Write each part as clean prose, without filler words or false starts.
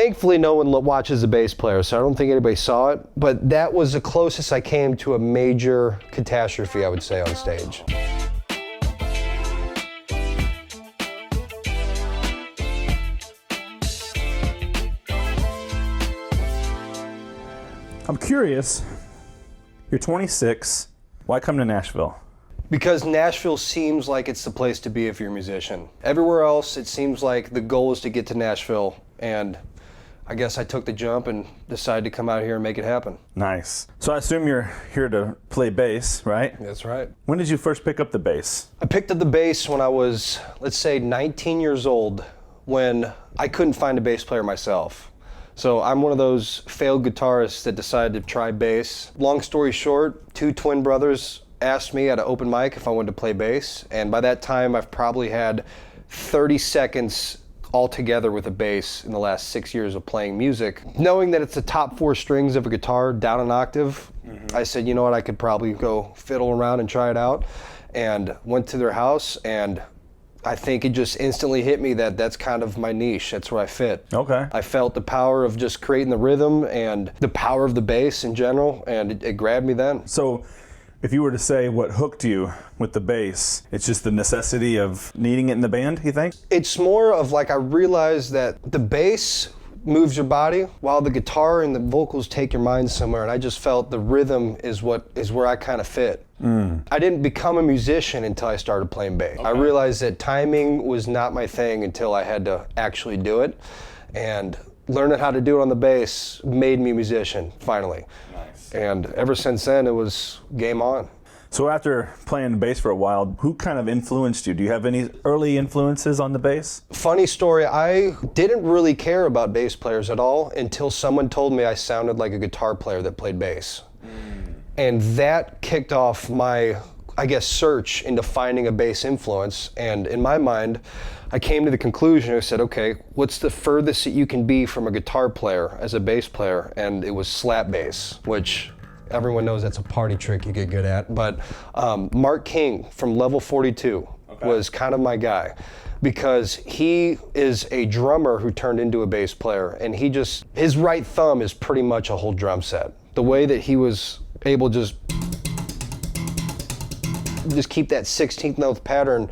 Thankfully, no one watches the bass player, so I don't think anybody saw it, but that was the closest I came to a major catastrophe, I would say, on stage. I'm curious, you're 26, why come to Nashville? Because Nashville seems like it's the place to be if you're a musician. Everywhere else, it seems like the goal is to get to Nashville, and I guess I took the jump and decided to come out here and make it happen. Nice. So I assume you're here to play bass, right? That's right. When did you first pick up the bass? I picked up the bass when I was, let's say, 19 years old, when I couldn't find a bass player myself. So I'm one of those failed guitarists that decided to try bass. Long story short, two twin brothers asked me at an open mic if I wanted to play bass, and by that time I've probably had 30 seconds altogether with a bass in the last 6 years of playing music. Knowing that it's the top 4 strings of a guitar down an octave, I said, you know what, I could probably go fiddle around and try it out, and went to their house, and I think it just instantly hit me that that's kind of my niche. That's where I fit. Okay. I felt the power of just creating the rhythm and the power of the bass in general, and it grabbed me then. So if you were to say what hooked you with the bass, it's just the necessity of needing it in the band, you think? It's more of like I realized that the bass moves your body while the guitar and the vocals take your mind somewhere, and I just felt the rhythm is where I kind of fit. I didn't become a musician until I started playing bass. I realized that timing was not my thing until I had to actually do it, and learning how to do it on the bass made me a musician, finally. Nice. And ever since then, it was game on. So after playing bass for a while, who kind of influenced you? Do you have any early influences on the bass? Funny story, I didn't really care about bass players at all until someone told me I sounded like a guitar player that played bass. And that kicked off my, I guess, search into finding a bass influence. And in my mind, I came to the conclusion, I said, okay, what's the furthest that you can be from a guitar player as a bass player? And it was slap bass, which everyone knows that's a party trick you get good at. But Mark King from Level 42 was kind of my guy, because he is a drummer who turned into a bass player, and his right thumb is pretty much a whole drum set. The way that he was able to just keep that 16th note pattern,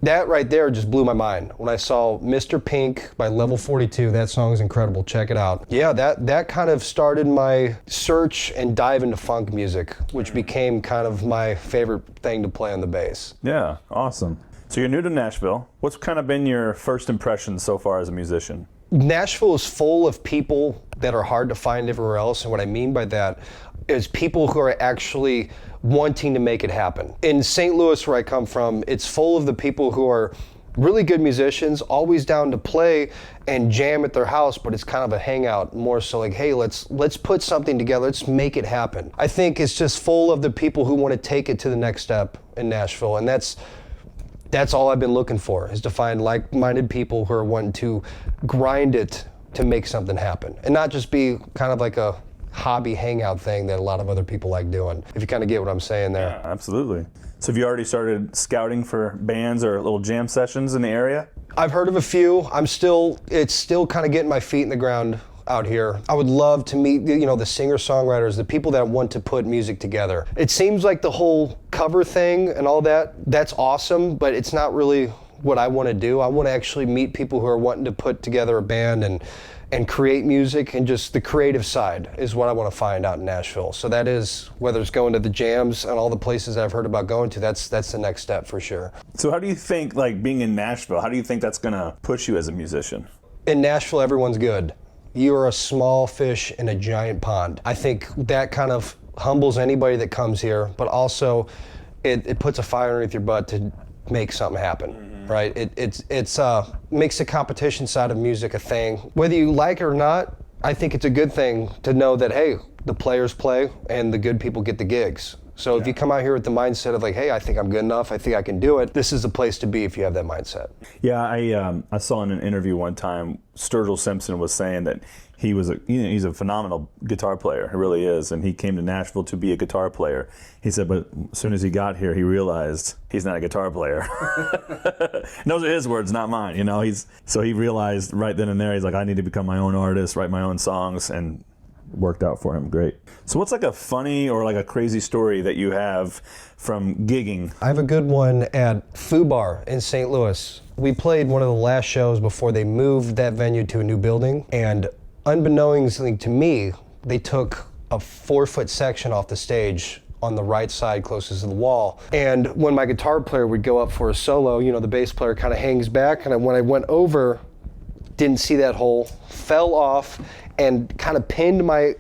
that right there just blew my mind. When I saw Mr. Pink by Level 42, that song is incredible, check it out. Yeah, that kind of started my search and dive into funk music, which became kind of my favorite thing to play on the bass. Yeah, awesome. So you're new to Nashville. What's kind of been your first impression so far as a musician? Nashville is full of people that are hard to find everywhere else, and what I mean by that is people who are actually wanting to make it happen. In St. Louis, where I come from, it's full of the people who are really good musicians, always down to play and jam at their house, but it's kind of a hangout, more so like, hey, let's put something together, let's make it happen. I think it's just full of the people who want to take it to the next step in Nashville, and that's all I've been looking for, is to find like-minded people who are wanting to grind it to make something happen, and not just be kind of like a hobby hangout thing that a lot of other people like doing, if you kind of get what I'm saying there. Yeah, absolutely. So have you already started scouting for bands or little jam sessions in the area? I've heard of a few. It's still kind of getting my feet in the ground out here. I would love to meet, the singer-songwriters, the people that want to put music together. It seems like the whole cover thing and all that's awesome, but it's not really what I want to do. I want to actually meet people who are wanting to put together a band and create music, and just the creative side is what I want to find out in Nashville. So that is, whether it's going to the jams and all the places I've heard about going to, that's the next step for sure. So how do you think, like being in Nashville, how do you think that's gonna push you as a musician? In Nashville, everyone's good. You are a small fish in a giant pond. I think that kind of humbles anybody that comes here, but also it puts a fire underneath your butt to make something happen. Right? It makes the competition side of music a thing. Whether you like it or not, I think it's a good thing to know that, hey, the players play and the good people get the gigs. So if you come out here with the mindset of like, hey, I think I'm good enough, I think I can do it, this is the place to be if you have that mindset. Yeah, I saw in an interview one time, Sturgill Simpson was saying that he's a phenomenal guitar player. He really is, and he came to Nashville to be a guitar player. He said, but as soon as he got here, he realized he's not a guitar player. And those are his words, not mine. You know, so he realized right then and there, he's like, I need to become my own artist, write my own songs, and worked out for him. Great. So what's like a funny or like a crazy story that you have from gigging? I have a good one at Foo Bar in St. Louis. We played one of the last shows before they moved that venue to a new building, and unbeknownst to me, they took a 4-foot section off the stage on the right side closest to the wall. And when my guitar player would go up for a solo, you know, the bass player kind of hangs back, and when I went over, didn't see that hole, fell off, and kind of pinned my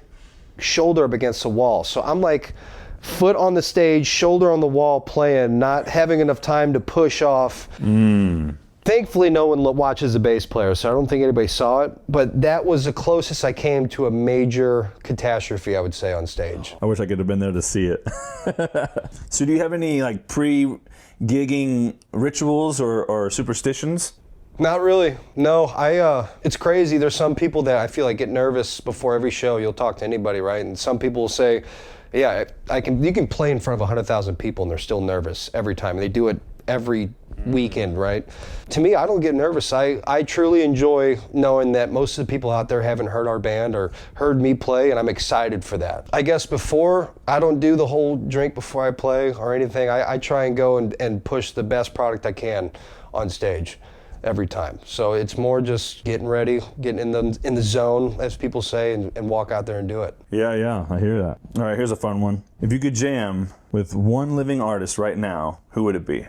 shoulder up against the wall. So I'm like, foot on the stage, shoulder on the wall playing, not having enough time to push off. Thankfully, no one watches the bass player, so I don't think anybody saw it, but that was the closest I came to a major catastrophe, I would say, on stage. I wish I could have been there to see it. So do you have any like pre-gigging rituals or superstitions? Not really, no. It's crazy. There's some people that I feel like get nervous before every show. You'll talk to anybody, right? And some people will say, yeah, you can play in front of 100,000 people and they're still nervous every time. And they do it every weekend, right? To me, I don't get nervous. I truly enjoy knowing that most of the people out there haven't heard our band or heard me play, and I'm excited for that. I guess before, I don't do the whole drink before I play or anything. I try and go and push the best product I can on stage every time. So it's more just getting ready, getting in the zone, as people say, and walk out there and do it. Yeah, I hear that. All right, here's a fun one. If you could jam with one living artist right now, who would it be?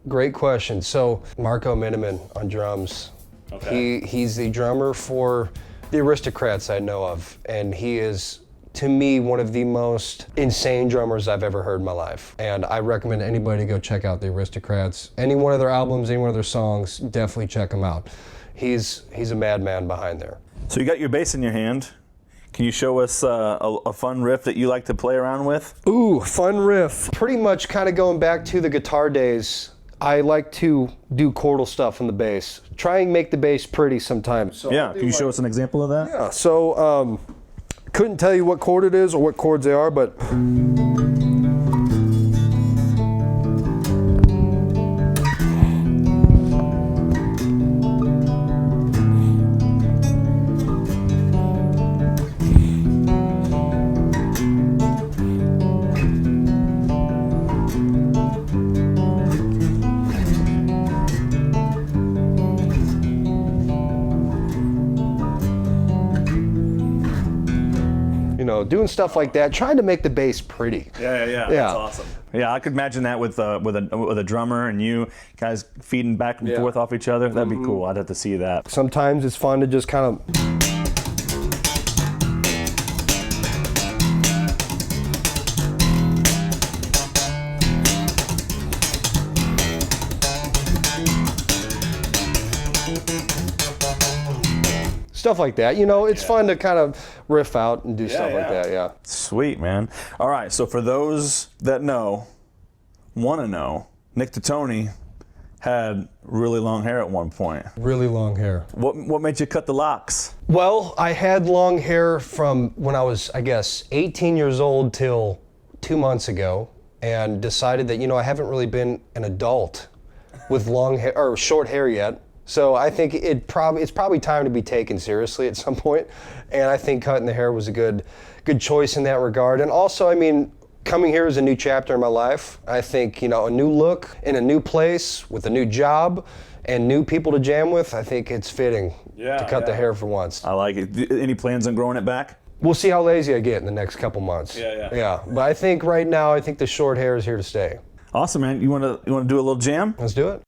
Great question. So Marco Miniman on drums. Okay. He's the drummer for the Aristocrats I know of, and he is, to me, one of the most insane drummers I've ever heard in my life. And I recommend anybody to go check out the Aristocrats. Any one of their albums, any one of their songs, definitely check them out. He's a madman behind there. So you got your bass in your hand. Can you show us a fun riff that you like to play around with? Ooh, fun riff. Pretty much kind of going back to the guitar days, I like to do chordal stuff on the bass. Try and make the bass pretty sometimes. So yeah, can you show us an example of that? Yeah, so couldn't tell you what chord it is or what chords they are, but doing stuff like that, trying to make the bass pretty. Yeah. That's awesome. Yeah, I could imagine that with a drummer and you guys feeding back and forth off each other. That'd be cool. I'd have to see that. Sometimes it's fun to just kind of stuff like that. You know, it's fun to kind of riff out and do stuff like that, yeah. Sweet, man. All right, so for those that want to know, Nick Titone had really long hair at one point. Really long hair. What made you cut the locks? Well, I had long hair from when I was, I guess, 18 years old till 2 months ago, and decided that, you know, I haven't really been an adult with long hair or short hair yet. So I think it's probably time to be taken seriously at some point, and I think cutting the hair was a good choice in that regard. And also, I mean, coming here is a new chapter in my life. I think, you know, a new look in a new place with a new job and new people to jam with. I think it's fitting to cut the hair for once. I like it. Any plans on growing it back? We'll see how lazy I get in the next couple months. Yeah. But I think right now, I think the short hair is here to stay. Awesome, man. You want to do a little jam? Let's do it.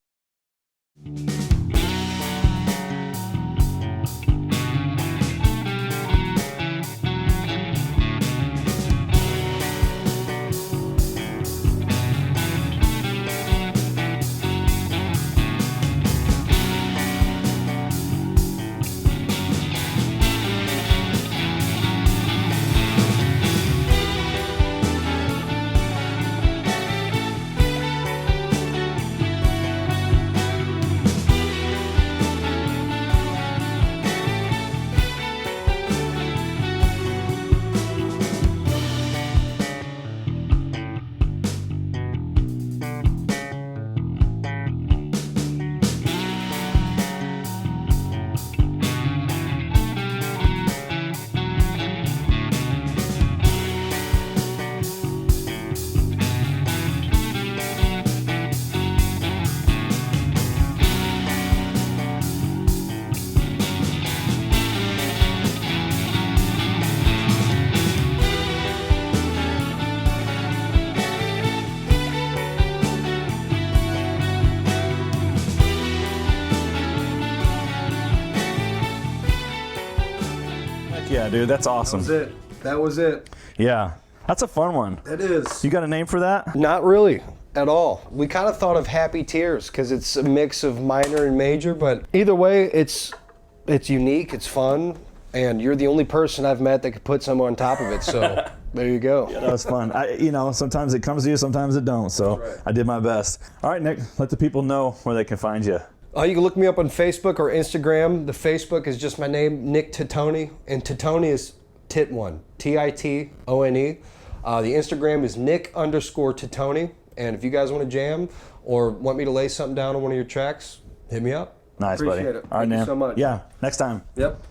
yeah, dude. That's awesome. That was it. Yeah. That's a fun one. It is. You got a name for that? Not really at all. We kind of thought of Happy Tears because it's a mix of minor and major, but either way, it's unique, it's fun, and you're the only person I've met that could put some on top of it, so there you go. Yeah, that was fun. Sometimes it comes to you, sometimes it don't, so right. I did my best. All right, Nick, let the people know where they can find you. You can look me up on Facebook or Instagram. The Facebook is just my name, Nick Titone, and Titone is Tit1, Titone. The Instagram is Nick_Titone, and if you guys want to jam or want me to lay something down on one of your tracks, hit me up. Nice, Appreciate buddy. it. All right, Thank man. you so much. Yeah, next time. Yep.